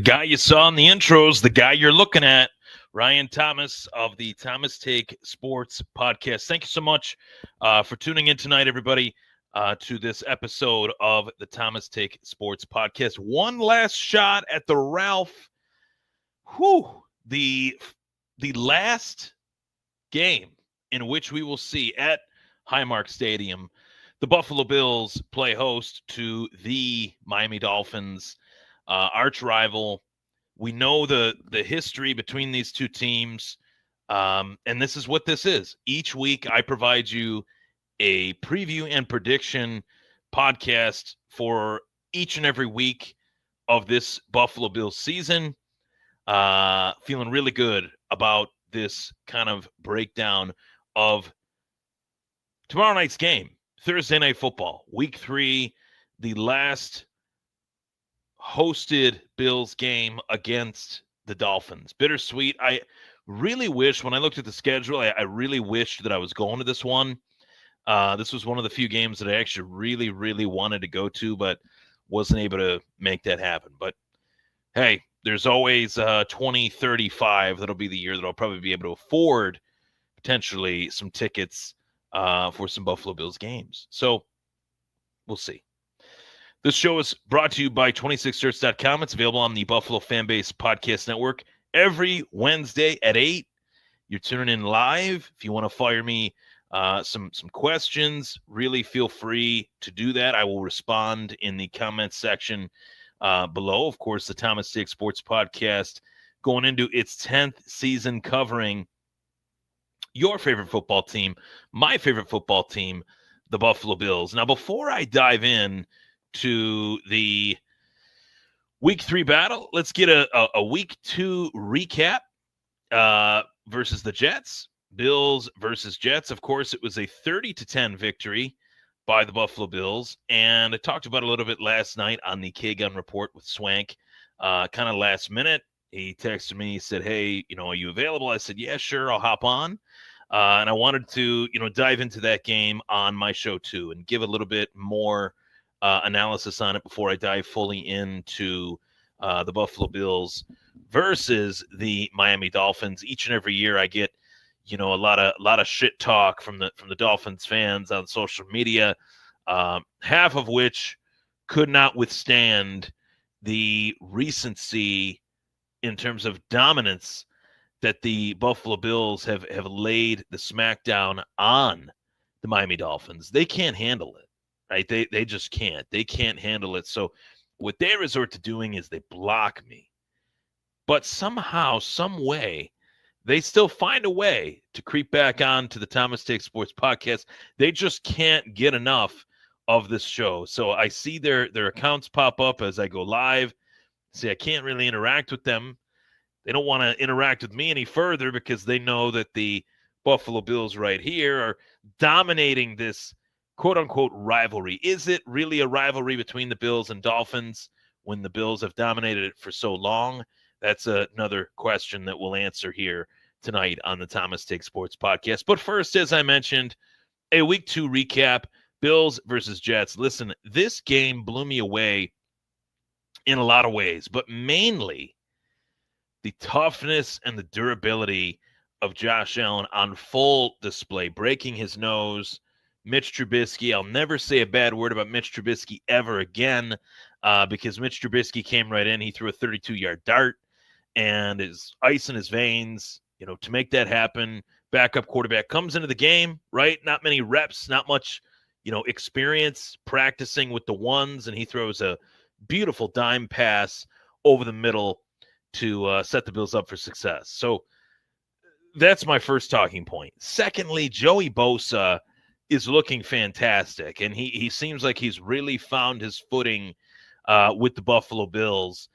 guy you saw in the intros, the guy you're looking at, Ryan Thomas of the Thomas Take Sports Podcast. Thank you so much for tuning in tonight, everybody, to this episode of the Thomas Take Sports Podcast. One last shot at the Ralph. The last game in which we will see at Highmark Stadium the Buffalo Bills play host to the Miami Dolphins, arch rival. We know the history between these two teams, and this is what this is. Each week, I provide you a preview and prediction podcast for each and every week of this Buffalo Bills season. Feeling really good about this kind of breakdown of tomorrow night's game, Thursday Night Football, Week 3, the last hosted Bills game against the Dolphins. Bittersweet. I really wish, when I looked at the schedule, I really wished that I was going to this one. This was one of the few games that I actually really, really wanted to go to, but wasn't able to make that happen. But hey, there's always 2035. That'll be the year that I'll probably be able to afford potentially some tickets for some Buffalo Bills games. So we'll see. This show is brought to you by 26shirts.com. It's available on the Buffalo Fanbase Podcast Network every Wednesday at 8. You're tuning in live. If you want to fire me some questions, really feel free to do that. I will respond in the comments section below. Of course, the Thomas Take Sports Podcast going into its 10th season covering your favorite football team, my favorite football team, the Buffalo Bills. Now, before I dive in to the Week 3 battle, let's get a Week 2 recap versus the Jets. Bills versus Jets. Of course, it was a 30-10 victory by the Buffalo Bills, and I talked about it a little bit last night on the K-Gun Report with Swank, kind of last minute. He texted me, he said, hey, are you available? I said, yeah, sure, I'll hop on. And I wanted to, dive into that game on my show too and give a little bit more analysis on it before I dive fully into the Buffalo Bills versus the Miami Dolphins. Each and every year I get, a lot of shit talk from the Dolphins fans on social media, half of which could not withstand the recency in terms of dominance that the Buffalo Bills have laid the smackdown on the Miami Dolphins. They can't handle it, right? They just can't. They can't handle it. So what they resort to doing is they block me. But somehow, some way, they still find a way to creep back on to the Thomas Take Sports Podcast. They just can't get enough of this show. So I see their accounts pop up as I go live. See, I can't really interact with them. They don't want to interact with me any further because they know that the Buffalo Bills right here are dominating this quote-unquote rivalry. Is it really a rivalry between the Bills and Dolphins when the Bills have dominated it for so long? That's another question that we'll answer here tonight on the Thomas Take Sports Podcast. But first, as I mentioned, a Week 2 recap, Bills versus Jets. Listen, this game blew me away in a lot of ways, but mainly the toughness and the durability of Josh Allen on full display, breaking his nose. Mitch Trubisky, I'll never say a bad word about Mitch Trubisky ever again because Mitch Trubisky came right in. He threw a 32-yard dart and is ice in his veins, to make that happen. Backup quarterback comes into the game, right? Not many reps, not much, experience practicing with the ones, and he throws a beautiful dime pass over the middle to set the Bills up for success. So that's my first talking point. Secondly, Joey Bosa is looking fantastic, and he seems like he's really found his footing with the Buffalo Bills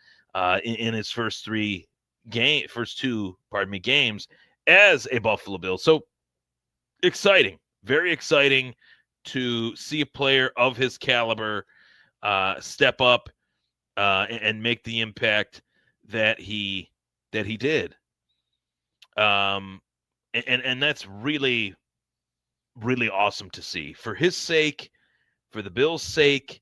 in his first two games as a Buffalo Bill. So exciting, very exciting to see a player of his caliber step up and make the impact that he did. And that's really, really awesome to see. For his sake, for the Bills' sake,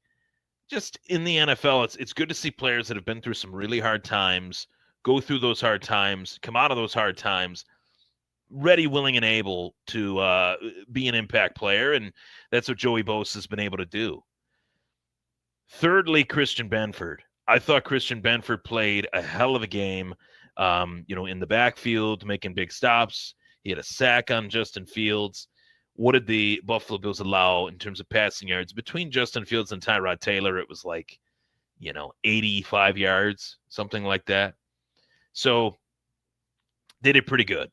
just in the NFL, it's good to see players that have been through some really hard times, go through those hard times, come out of those hard times, ready, willing, and able to be an impact player, and that's what Joey Bosa has been able to do. Thirdly, Christian Benford. I thought Christian Benford played a hell of a game, in the backfield, making big stops. He had a sack on Justin Fields. What did the Buffalo Bills allow in terms of passing yards? Between Justin Fields and Tyrod Taylor, it was like, 85 yards, something like that. So they did pretty good.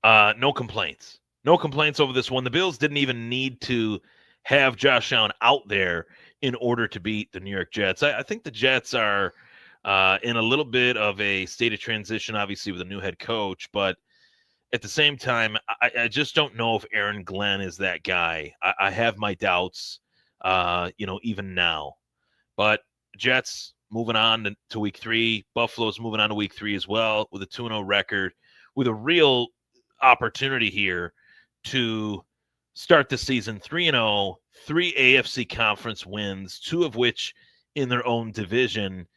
No complaints. No complaints over this one. The Bills didn't even need to have Josh Allen out there in order to beat the New York Jets. I think the Jets are in a little bit of a state of transition, obviously, with a new head coach. But at the same time, I just don't know if Aaron Glenn is that guy. I have my doubts, even now. But Jets moving on to week 3. Buffalo's moving on to week 3 as well with a 2-0 record, with a real opportunity here to start the season 3-0, 3 AFC conference wins, 2 of which in their own division,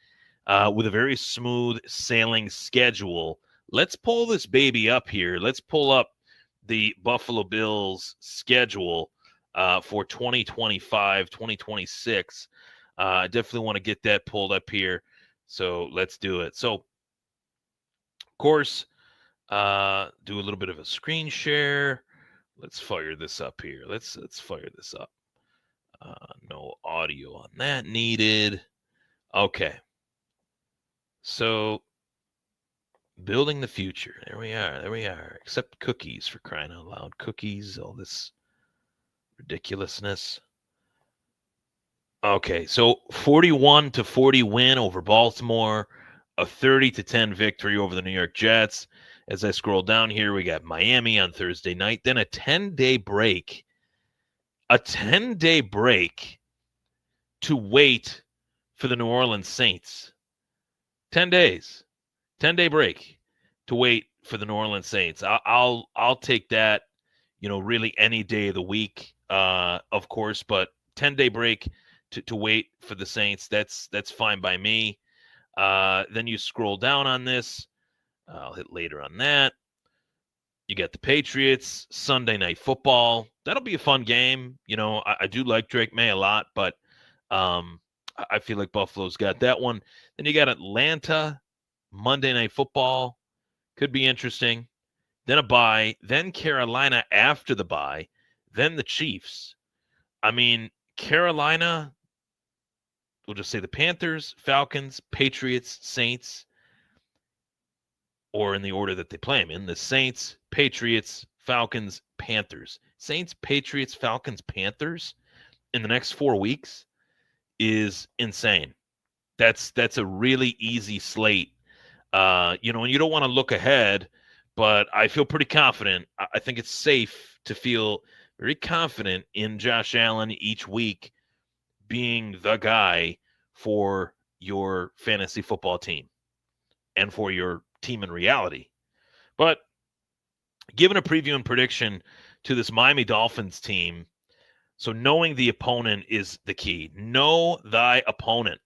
with a very smooth sailing schedule. Let's pull this baby up here. Let's pull up the Buffalo Bills schedule for 2025, 2026. I definitely want to get that pulled up here. So let's do it. So, of course, do a little bit of a screen share. Let's fire this up here. Let's fire this up. No audio on that needed. Okay. So, building the future. There we are. Except cookies, for crying out loud. Cookies, all this ridiculousness. Okay, so 41-40 win over Baltimore, a 30-10 victory over the New York Jets. As I scroll down here, we got Miami on Thursday night, then a 10-day break. A 10-day break to wait for the New Orleans Saints. 10 days. 10-day break to wait for the New Orleans Saints. I'll take that, really any day of the week, of course, but 10-day break to wait for the Saints, that's fine by me. Then you scroll down on this. I'll hit later on that. You got the Patriots, Sunday Night Football. That'll be a fun game. I do like Drake May a lot, but I feel like Buffalo's got that one. Then you got Atlanta, Monday Night Football. Could be interesting. Then a bye. Then Carolina after the bye. Then the Chiefs. I mean, Carolina, we'll just say the Panthers, Falcons, Patriots, Saints, or in the order that they play them in, the Saints, Patriots, Falcons, Panthers. Saints, Patriots, Falcons, Panthers in the next 4 weeks is insane. That's a really easy slate. And you don't want to look ahead, but I feel pretty confident. I think it's safe to feel very confident in Josh Allen each week being the guy for your fantasy football team and for your team in reality. But given a preview and prediction to this Miami Dolphins team, so knowing the opponent is the key. Know thy opponent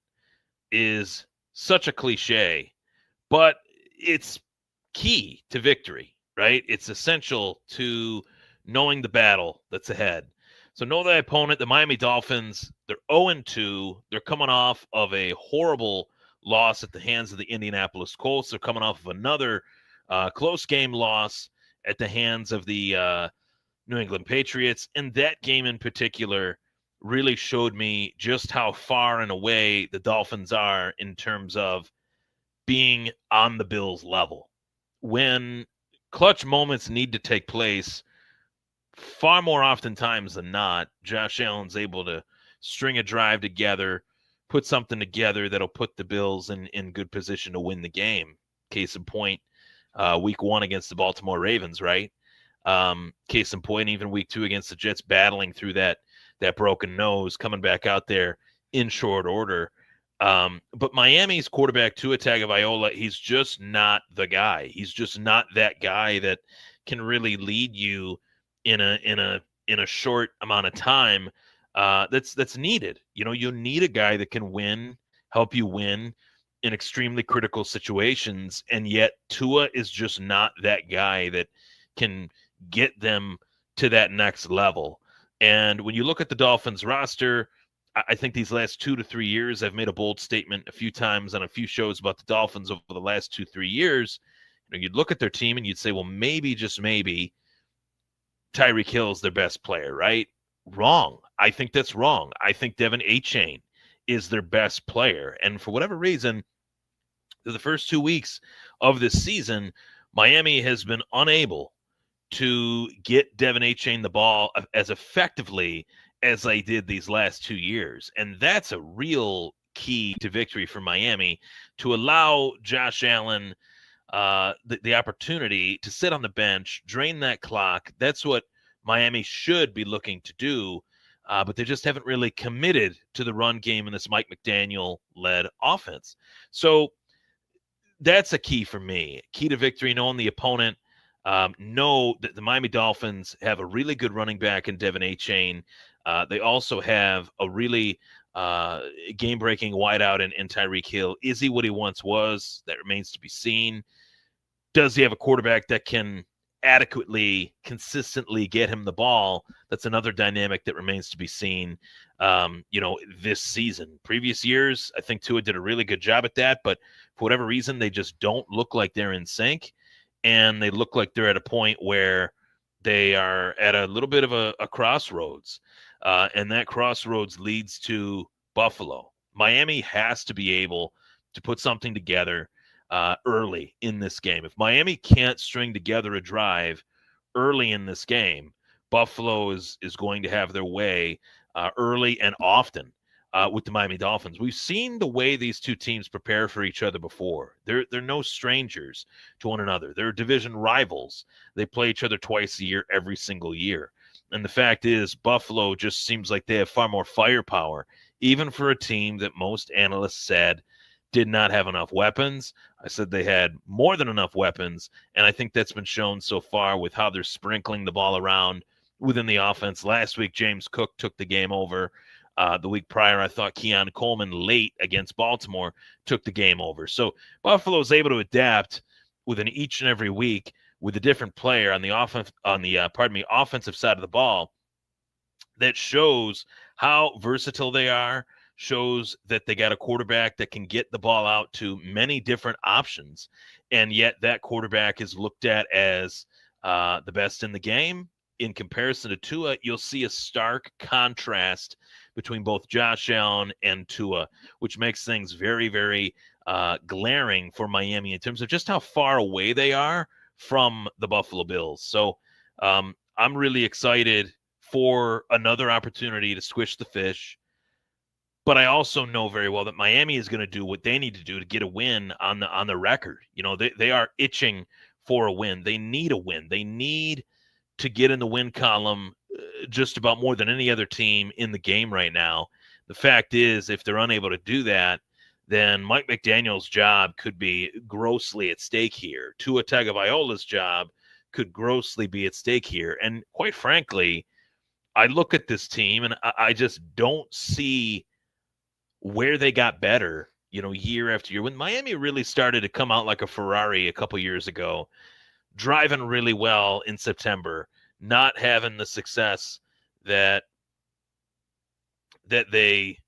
is such a cliche, but it's key to victory, right? It's essential to knowing the battle that's ahead. So know thy opponent. The Miami Dolphins, they're 0-2. They're coming off of a horrible loss at the hands of the Indianapolis Colts. They're coming off of another close game loss at the hands of the New England Patriots. And that game in particular really showed me just how far and away the Dolphins are in terms of being on the Bills level. When clutch moments need to take place, far more oftentimes than not, Josh Allen's able to string a drive together, put something together that'll put the Bills in good position to win the game. Case in point, week 1 against the Baltimore Ravens, right? Case in point, even week 2 against the Jets, battling through that broken nose, coming back out there in short order. But Miami's quarterback, Tua Tagovailoa, he's just not the guy. He's just not that guy that can really lead you in a short amount of time that's needed. You need a guy that can help you win in extremely critical situations, and yet Tua is just not that guy that can get them to that next level. And when you look at the Dolphins roster, I think these last 2 to 3 years, I've made a bold statement a few times on a few shows about the Dolphins over the last 2-3 years. You'd look at their team and you'd say, well, maybe, just maybe, Tyreek Hill's their best player, right? Wrong. I think that's wrong. I think Devin Achane is their best player. And for whatever reason, the first 2 weeks of this season, Miami has been unable to get Devin Achane the ball as effectively as they did these last 2 years. And that's a real key to victory for Miami, to allow Josh Allen the opportunity to sit on the bench, drain that clock. That's what Miami should be looking to do, but they just haven't really committed to the run game in this Mike McDaniel-led offense. So that's a key for me. Key to victory, knowing the opponent. Know that the Miami Dolphins have a really good running back in Devin Achane. They also have a really game-breaking wideout in Tyreek Hill. Is he what he once was? That remains to be seen. Does he have a quarterback that can adequately, consistently get him the ball? That's another dynamic that remains to be seen, this season. Previous years, I think Tua did a really good job at that, but for whatever reason, they just don't look like they're in sync, and they look like they're at a point where they are at a little bit of a crossroads, and that crossroads leads to Buffalo. Miami has to be able to put something together early in this game. If Miami can't string together a drive early in this game, Buffalo is going to have their way early and often with the Miami Dolphins. We've seen the way these two teams prepare for each other before. They're no strangers to one another. They're division rivals. They play each other twice a year, every single year. And the fact is, Buffalo just seems like they have far more firepower, even for a team that most analysts said did not have enough weapons. I said they had more than enough weapons, and I think that's been shown so far with how they're sprinkling the ball around within the offense. Last week, James Cook took the game over. The week prior, I thought Keon Coleman late against Baltimore took the game over. So Buffalo is able to adapt within each and every week with a different player on the offensive side of the ball. That shows how versatile they are, shows that they got a quarterback that can get the ball out to many different options, and yet that quarterback is looked at as the best in the game. In comparison to Tua, you'll see a stark contrast between both Josh Allen and Tua, which makes things very, very glaring for Miami in terms of just how far away they are from the Buffalo Bills. So I'm really excited for another opportunity to squish the fish. But I also know very well that Miami is going to do what they need to do to get a win on the record. They are itching for a win. They need a win. They need to get in the win column just about more than any other team in the game right now. The fact is, if they're unable to do that, then Mike McDaniel's job could be grossly at stake here. Tua Tagovailoa's job could grossly be at stake here. And quite frankly, I look at this team and I just don't see where they got better, year after year. When Miami really started to come out like a Ferrari a couple years ago, driving really well in September, not having the success that they,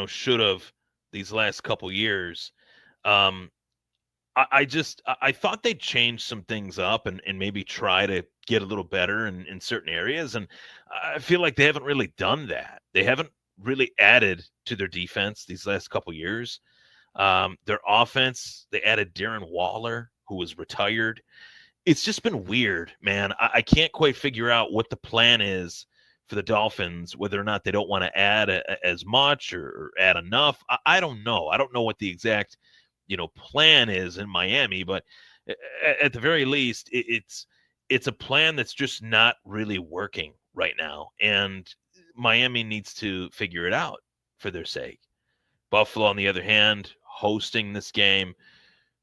should have these last couple years. I thought they'd change some things up and maybe try to get a little better in certain areas. And I feel like they haven't really done that. They haven't really added to their defense these last couple years. Their offense, they added Darren Waller, who was retired. It's just been weird, man. I can't quite figure out what the plan is for the Dolphins, whether or not they don't want to add as much or add enough. I don't know. I don't know what the exact plan is in Miami, but at the very least, it's a plan that's just not really working right now, and Miami needs to figure it out for their sake. Buffalo, on the other hand, hosting this game,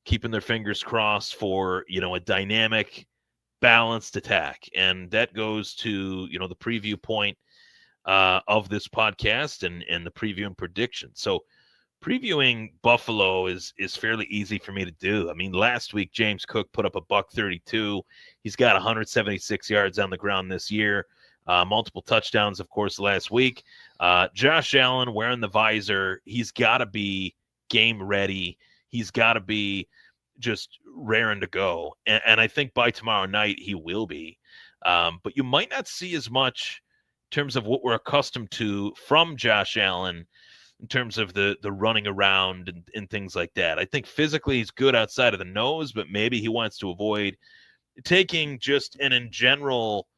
keeping their fingers crossed for a dynamic, balanced attack, and that goes to the preview point of this podcast and the preview and prediction. So previewing Buffalo is fairly easy for me to do. I mean, last week James Cook put up a $132. He's got 176 yards on the ground this year. Multiple touchdowns, of course, last week. Josh Allen wearing the visor. He's got to be game ready. He's got to be just raring to go. And I think by tomorrow night he will be. But you might not see as much in terms of what we're accustomed to from Josh Allen in terms of the running around and things like that. I think physically he's good outside of the nose, but maybe he wants to avoid taking just an in general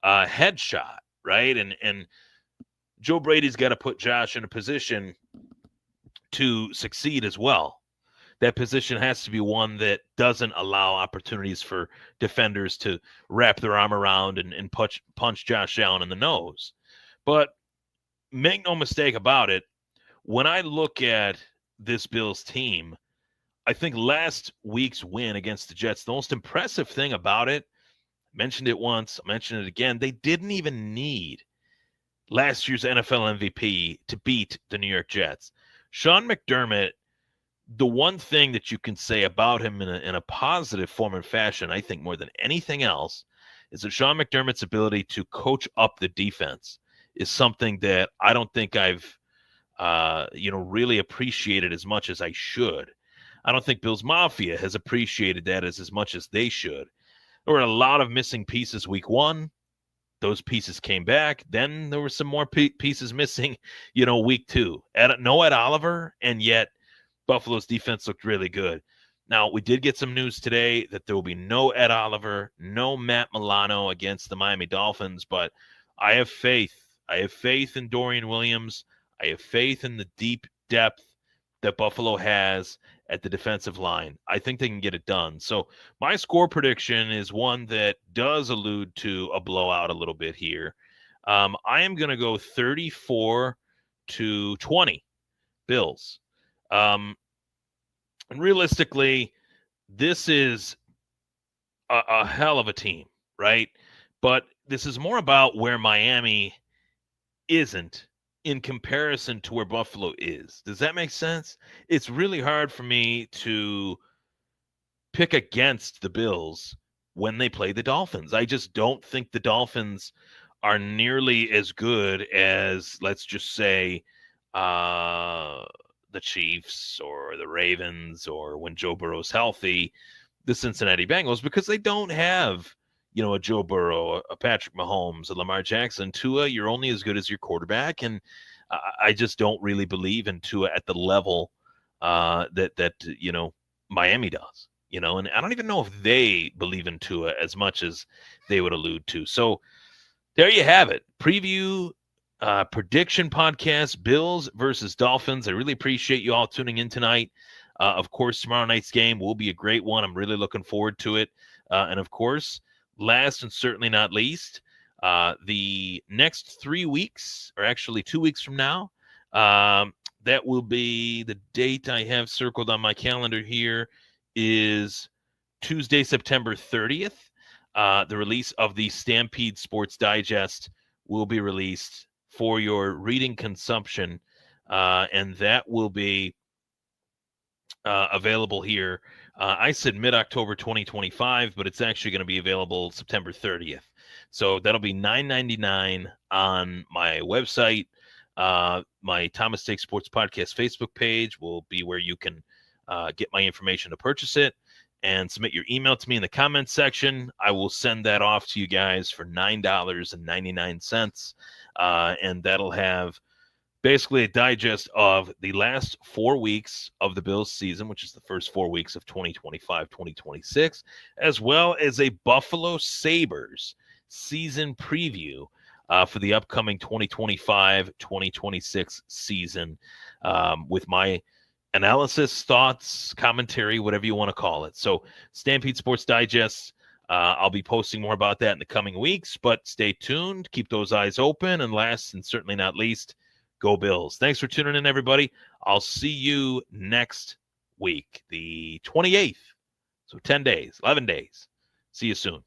headshot, right? And Joe Brady's got to put Josh in a position to succeed as well. That position has to be one that doesn't allow opportunities for defenders to wrap their arm around and punch Josh Allen in the nose. But make no mistake about it, when I look at this Bills team, I think last week's win against the Jets, the most impressive thing about it, I mentioned it once, I mentioned it again, they didn't even need last year's NFL MVP to beat the New York Jets. Sean McDermott, the one thing that you can say about him in a positive form and fashion, I think more than anything else, is that Sean McDermott's ability to coach up the defense is something that I don't think I've really appreciated as much as I should. I don't think Bills Mafia has appreciated that as much as they should. There were a lot of missing pieces week one. Those pieces came back. Then there were some more pieces missing, week two. No Ed Oliver, and yet Buffalo's defense looked really good. Now, we did get some news today that there will be no Ed Oliver, no Matt Milano against the Miami Dolphins, but I have faith. I have faith in Dorian Williams. I have faith in the deep depth that Buffalo has at the defensive line. I think they can get it done. So my score prediction is one that does allude to a blowout a little bit here. I am going to go 34-20 Bills. And realistically, this is a hell of a team, right? But this is more about where Miami isn't in comparison to where Buffalo is. Does that make sense? It's really hard for me to pick against the Bills when they play the Dolphins. I just don't think the Dolphins are nearly as good as, let's just say, the Chiefs or the Ravens, or when Joe Burrow's healthy, the Cincinnati Bengals, because they don't have, a Joe Burrow, a Patrick Mahomes, a Lamar Jackson. Tua, you're only as good as your quarterback, and I just don't really believe in Tua at the level that Miami does. And I don't even know if they believe in Tua as much as they would allude to. So there you have it. Preview prediction podcast, Bills versus Dolphins. I really appreciate you all tuning in tonight. Of course, tomorrow night's game will be a great one. I'm really looking forward to it. And of course, last and certainly not least, the next 3 weeks, or actually 2 weeks from now, that will be the date I have circled on my calendar here, is Tuesday, September 30th. The release of the Stampede Sports Digest will be released for your reading consumption, and that will be available here. I said mid-October 2025, but it's actually going to be available September 30th. So that'll be $9.99 on my website. My Thomas Take Sports Podcast Facebook page will be where you can get my information to purchase it, and submit your email to me in the comments section. I will send that off to you guys for $9.99. And that'll have basically a digest of the last 4 weeks of the Bills season, which is the first 4 weeks of 2025-2026, as well as a Buffalo Sabres season preview for the upcoming 2025-2026 season, with my analysis, thoughts, commentary, whatever you want to call it. So Stampede Sports Digest, I'll be posting more about that in the coming weeks, but stay tuned. Keep those eyes open. And last and certainly not least, go Bills. Thanks for tuning in, everybody. I'll see you next week, the 28th. So 10 days, 11 days. See you soon.